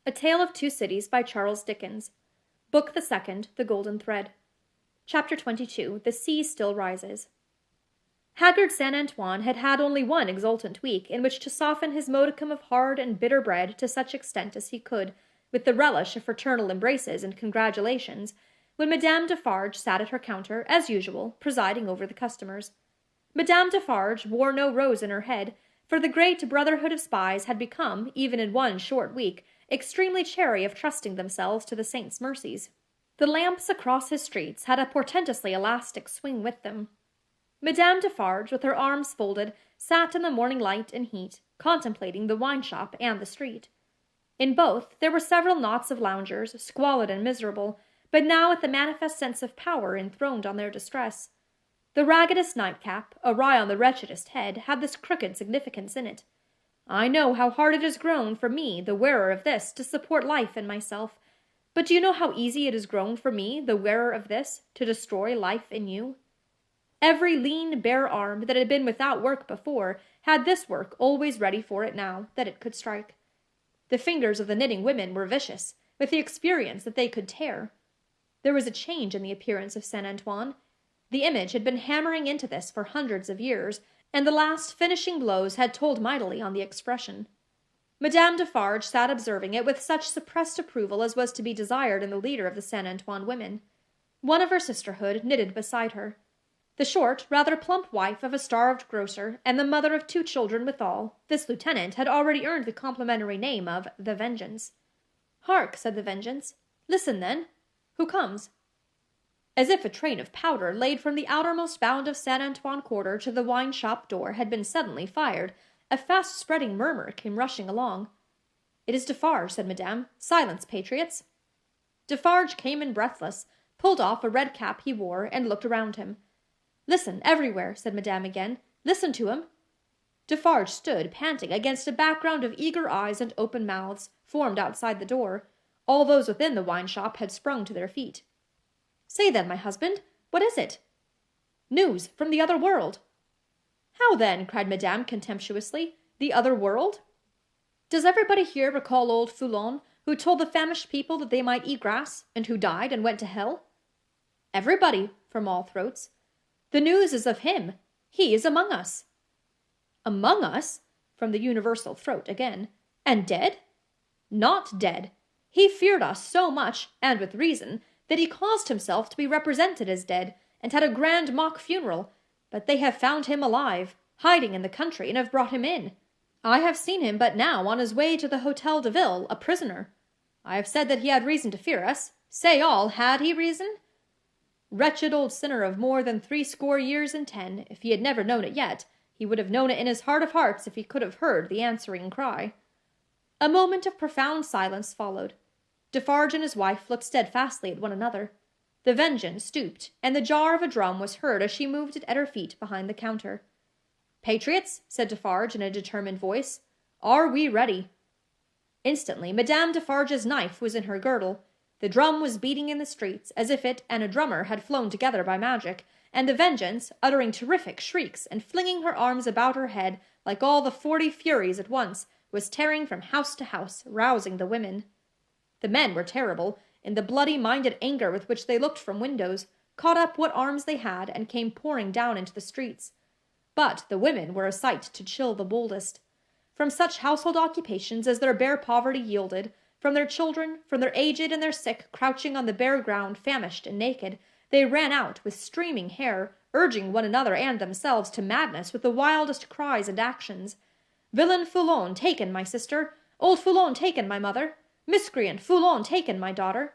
A Tale of Two Cities by Charles Dickens. Book the Second, The Golden Thread. Chapter 22. The Sea Still Rises. Haggard Saint Antoine had had only one exultant week in which to soften his modicum of hard and bitter bread to such extent as he could, with the relish of fraternal embraces and congratulations, when Madame Defarge sat at her counter, as usual, presiding over the customers. Madame Defarge wore no rose in her head, for the great brotherhood of spies had become, even in one short week, extremely chary of trusting themselves to the saint's mercies. The lamps across his streets had a portentously elastic swing with them. Madame Defarge, with her arms folded, sat in the morning light and heat, contemplating the wine-shop and the street. In both there were several knots of loungers, squalid and miserable, but now with the manifest sense of power enthroned on their distress. The raggedest nightcap, awry on the wretchedest head, had this crooked significance in it. I know how hard it has grown for me, the wearer of this, to support life in myself. But do you know how easy it has grown for me, the wearer of this, to destroy life in you? Every lean, bare arm that had been without work before had this work always ready for it now, that it could strike. The fingers of the knitting women were vicious, with the experience that they could tear. There was a change in the appearance of Saint Antoine. The image had been hammering into this for hundreds of years, and the last finishing blows had told mightily on the expression. Madame Defarge sat observing it with such suppressed approval as was to be desired in the leader of the Saint Antoine women. One of her sisterhood knitted beside her. The short, rather plump wife of a starved grocer, and the mother of 2 children withal, this lieutenant had already earned the complimentary name of the Vengeance. "Hark!" said the Vengeance. "Listen, then. Who comes?" As if a train of powder laid from the outermost bound of Saint Antoine Quarter to the wine-shop door had been suddenly fired, a fast-spreading murmur came rushing along. "It is Defarge," said Madame. "Silence, patriots!" Defarge came in breathless, pulled off a red cap he wore, and looked around him. "Listen, everywhere," said Madame again. "Listen to him." Defarge stood panting against a background of eager eyes and open mouths, formed outside the door. All those within the wine-shop had sprung to their feet. "Say then, my husband, what is it?" "News from the other world." "How then?" cried Madame contemptuously. "The other world? Does everybody here recall old Foulon, who told the famished people that they might eat grass, and who died and went to hell?" "Everybody," from all throats. "The news is of him. He is among us." "Among us?" from the universal throat again. "And dead?" "Not dead. He feared us so much, and with reason, that he caused himself to be represented as dead, and had a grand mock funeral, but they have found him alive, hiding in the country, and have brought him in. I have seen him but now on his way to the Hotel de Ville, a prisoner. I have said that he had reason to fear us. Say all, had he reason? Wretched old sinner of more than 80 years and 10, if he had never known it yet, he would have known it in his heart of hearts if he could have heard the answering cry. A moment of profound silence followed. Defarge and his wife looked steadfastly at one another. The Vengeance stooped, and the jar of a drum was heard as she moved it at her feet behind the counter. "Patriots," said Defarge in a determined voice, "are we ready?" Instantly Madame Defarge's knife was in her girdle. The drum was beating in the streets, as if it and a drummer had flown together by magic, and the Vengeance, uttering terrific shrieks, and flinging her arms about her head, like all the 40 Furies at once, was tearing from house to house, rousing the women. The men were terrible, in the bloody-minded anger with which they looked from windows, caught up what arms they had, and came pouring down into the streets. But the women were a sight to chill the boldest. From such household occupations as their bare poverty yielded, from their children, from their aged and their sick crouching on the bare ground, famished and naked, they ran out with streaming hair, urging one another and themselves to madness with the wildest cries and actions. "Villain Foulon taken, my sister! Old Foulon taken, my mother! Miscreant Foulon taken, my daughter!"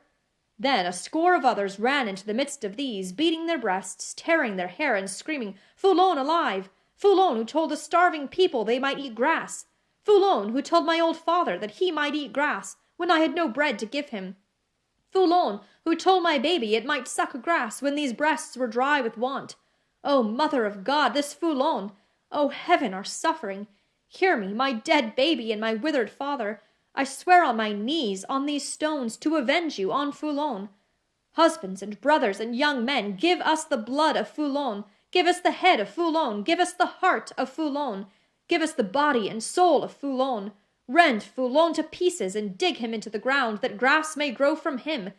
Then a score of others ran into the midst of these, beating their breasts, tearing their hair, and screaming, "Foulon alive! Foulon who told the starving people they might eat grass! Foulon who told my old father that he might eat grass, when I had no bread to give him! Foulon who told my baby it might suck grass when these breasts were dry with want! O Mother of God, this Foulon! O Heaven, our suffering! Hear me, my dead baby and my withered father! I swear on my knees, on these stones, to avenge you on Foulon. Husbands and brothers and young men, give us the blood of Foulon, give us the head of Foulon, give us the heart of Foulon, give us the body and soul of Foulon. Rend Foulon to pieces, and dig him into the ground, that grass may grow from him.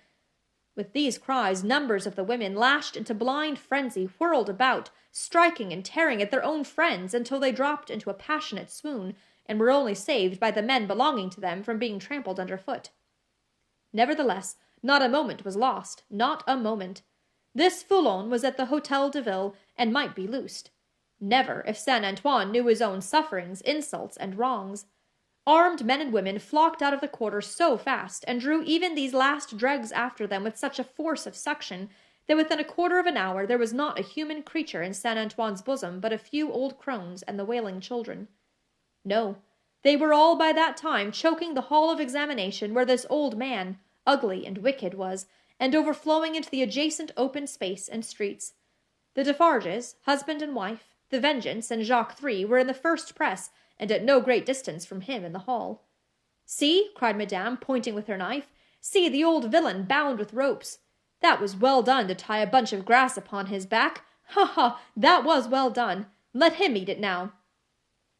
With these cries, numbers of the women, lashed into blind frenzy, whirled about, striking and tearing at their own friends, until they dropped into a passionate swoon, and were only saved by the men belonging to them from being trampled under foot. Nevertheless, not a moment was lost, not a moment. This Foulon was at the Hotel de Ville, and might be loosed. Never, if Saint Antoine knew his own sufferings, insults, and wrongs. Armed men and women flocked out of the quarter so fast, and drew even these last dregs after them with such a force of suction, that within a quarter of an hour there was not a human creature in Saint Antoine's bosom but a few old crones and the wailing children. No, they were all by that time choking the hall of examination where this old man, ugly and wicked, was, and overflowing into the adjacent open space and streets. The Defarges, husband and wife, the Vengeance, and Jacques Three were in the first press, and at no great distance from him in the hall. "See," cried Madame, pointing with her knife, "see the old villain bound with ropes. That was well done to tie a bunch of grass upon his back. Ha, ha, that was well done. Let him eat it now."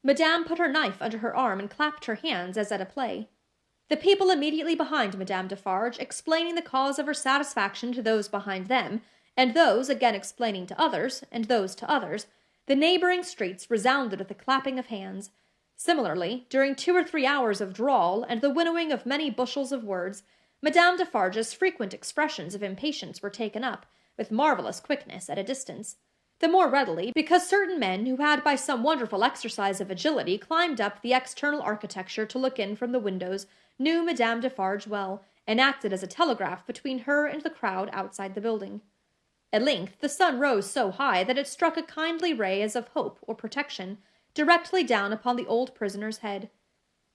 Madame put her knife under her arm and clapped her hands as at a play. The people immediately behind Madame Defarge, explaining the cause of her satisfaction to those behind them, and those again explaining to others, and those to others, the neighboring streets resounded with the clapping of hands. Similarly, during 2 or 3 hours of drawl, and the winnowing of many bushels of words, Madame Defarge's frequent expressions of impatience were taken up, with marvellous quickness, at a distance. The more readily, because certain men who had by some wonderful exercise of agility climbed up the external architecture to look in from the windows, knew Madame Defarge well, and acted as a telegraph between her and the crowd outside the building. At length the sun rose so high that it struck a kindly ray as of hope or protection, directly down upon the old prisoner's head.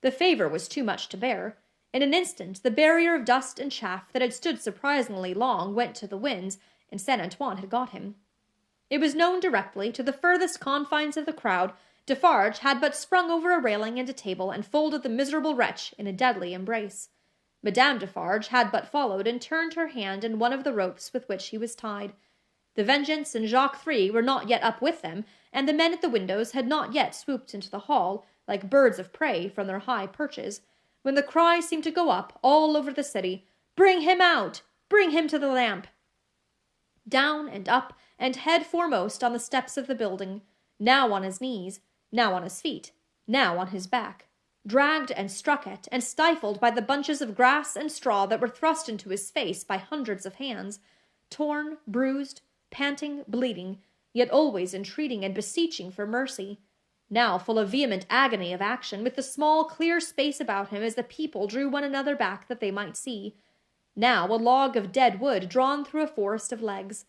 The favour was too much to bear. In an instant the barrier of dust and chaff that had stood surprisingly long went to the winds, and Saint Antoine had got him. It was known directly, to the furthest confines of the crowd, Defarge had but sprung over a railing and a table, and folded the miserable wretch in a deadly embrace. Madame Defarge had but followed, and turned her hand in one of the ropes with which he was tied. The Vengeance and Jacques Three were not yet up with them, and the men at the windows had not yet swooped into the hall, like birds of prey from their high perches, when the cry seemed to go up all over the city, "Bring him out! Bring him to the lamp!" Down and up, and head foremost on the steps of the building, now on his knees, now on his feet, now on his back, dragged and struck at, and stifled by the bunches of grass and straw that were thrust into his face by hundreds of hands, torn, bruised, panting, bleeding, yet always entreating and beseeching for mercy, now full of vehement agony of action, with the small clear space about him as the people drew one another back that they might see, now a log of dead wood drawn through a forest of legs.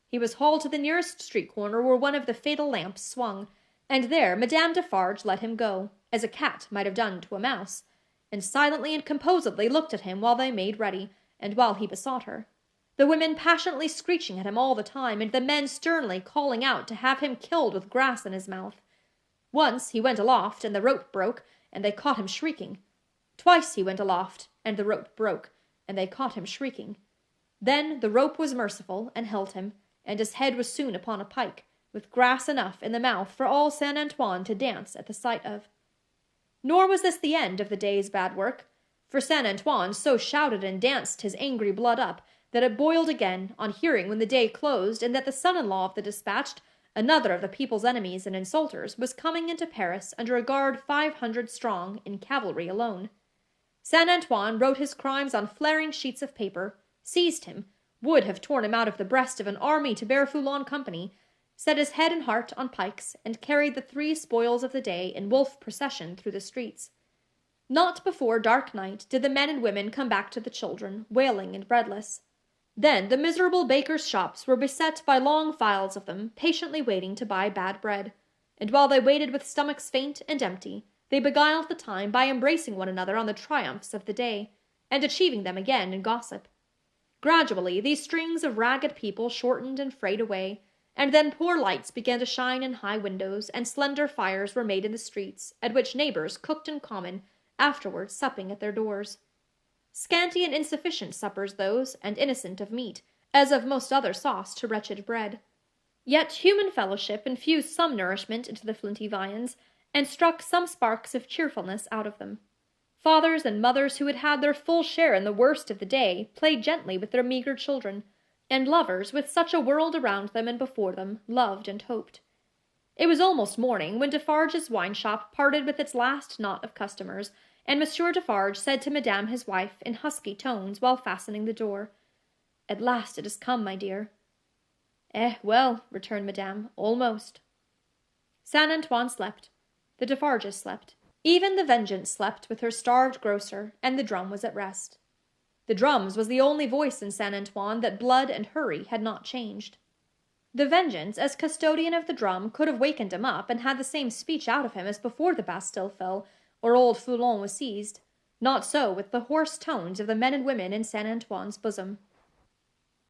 He was hauled to the nearest street corner where one of the fatal lamps swung, and there Madame Defarge let him go, as a cat might have done to a mouse, and silently and composedly looked at him while they made ready, and while he besought her, the women passionately screeching at him all the time, and the men sternly calling out to have him killed with grass in his mouth. Once he went aloft, and the rope broke, and they caught him shrieking. Twice he went aloft, and the rope broke, and they caught him shrieking. Then the rope was merciful, and held him, and his head was soon upon a pike, with grass enough in the mouth for all Saint Antoine to dance at the sight of. Nor was this the end of the day's bad work, for Saint Antoine so shouted and danced his angry blood up, that it boiled again on hearing when the day closed, and that the son-in-law of the dispatched, another of the people's enemies and insulters, was coming into Paris under a guard 500 strong, in cavalry alone. Saint Antoine wrote his crimes on flaring sheets of paper, seized him, would have torn him out of the breast of an army to bear Foulon company, set his head and heart on pikes, and carried the 3 spoils of the day in wolf procession through the streets. Not before dark night did the men and women come back to the children, wailing and breadless. Then the miserable bakers' shops were beset by long files of them, patiently waiting to buy bad bread, and while they waited with stomachs faint and empty, they beguiled the time by embracing one another on the triumphs of the day, and achieving them again in gossip. Gradually these strings of ragged people shortened and frayed away, and then poor lights began to shine in high windows, and slender fires were made in the streets, at which neighbours cooked in common, afterwards supping at their doors. Scanty and insufficient suppers those, and innocent of meat, as of most other sauce to wretched bread. Yet human fellowship infused some nourishment into the flinty viands, and struck some sparks of cheerfulness out of them. Fathers and mothers who had had their full share in the worst of the day played gently with their meagre children, and lovers, with such a world around them and before them, loved and hoped. It was almost morning when Defarge's wine shop parted with its last knot of customers, and Monsieur Defarge said to Madame his wife, in husky tones, while fastening the door, "At last it has come, my dear." "Eh, well," returned Madame, "almost." Saint Antoine slept. The Defarges slept. Even the Vengeance slept with her starved grocer, and the drum was at rest. The drum's was the only voice in Saint Antoine that blood and hurry had not changed. The Vengeance, as custodian of the drum, could have wakened him up, and had the same speech out of him as before the Bastille fell, or old Foulon was seized. Not so with the hoarse tones of the men and women in Saint Antoine's bosom.